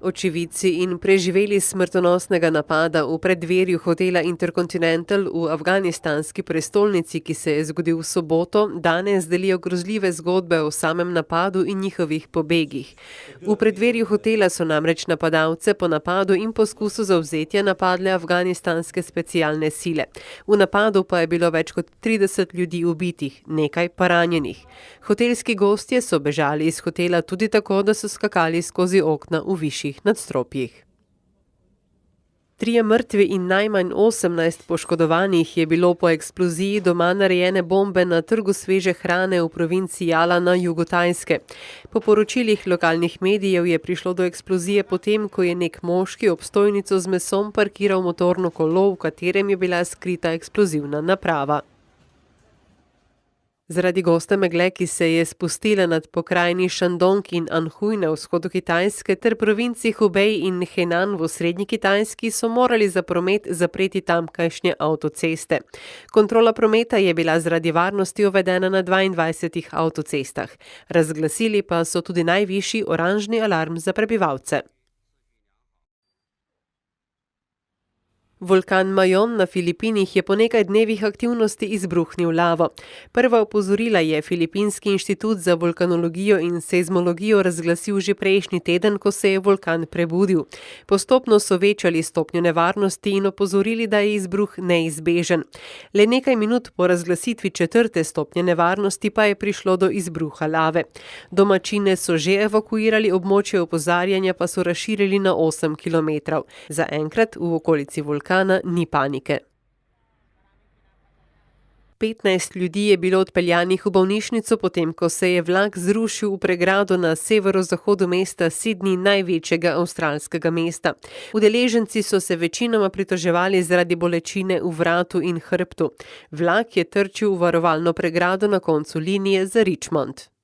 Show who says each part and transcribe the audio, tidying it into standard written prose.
Speaker 1: Očividci in preživeli smrtonosnega napada v preddverju hotela Intercontinental v afganistanski prestolnici, ki se je zgodil v soboto, danes delijo grozljive zgodbe o samem napadu in njihovih pobegih. V preddverju hotela so namreč napadalce po napadu in poskusu zavzetja napadle afganistanske specialne sile. V napadu pa je bilo več kot 30 ljudi ubitih, nekaj pa ranjenih. Hotelski gostje so bežali iz hotela tudi tako, da so skakali skozi okna v višjih nadstropjih. 3 mrtvi in najmanj 18 poškodovanih je bilo po eksploziji doma narejene bombe na trgu sveže hrane v provinci Jala na jugu Tajske. Po poročilih lokalnih medijev je prišlo do eksplozije potem, ko je nek moški ob stojnico z mesom parkiral motorno kolo, v katerem je bila skrita eksplozivna naprava. Zaradi goste megle, ki se je spustila nad pokrajini Šandong in Anhui na vzhodu Kitajske ter provinci Hubei in Henan v osrednji Kitajski, so morali za promet zapreti tamkajšnje avtoceste. Kontrola prometa je bila zaradi varnosti uvedena na 22 avtocestah. Razglasili pa so tudi najvišji oranžni alarm za prebivalce. Vulkan Majon na Filipinih je po nekaj dnevih aktivnosti izbruhnil lavo. Prva opozorila je Filipinski inštitut za vulkanologijo in seizmologijo razglasil že prejšnji teden, ko se je vulkan prebudil. Postopno so večali stopnjo nevarnosti in opozorili, da je izbruh neizbežen. Le nekaj minut po razglasitvi 4. stopnje nevarnosti pa je prišlo do izbruha lave. Domačine so že evakuirali, območje opozarjanja pa so razširili na 8 km. Zaenkrat v okolici vulkana ni panike. 15 ljudi je bilo odpeljanih v bolnišnico, potem ko se je vlak zrušil v pregrado na severozahodu mesta Sydney, največjega avstralskega mesta. Udeleženci so se večinoma pritoževali zaradi bolečine v vratu in hrbtu. Vlak je trčil v varovalno pregrado na koncu linije za Richmond.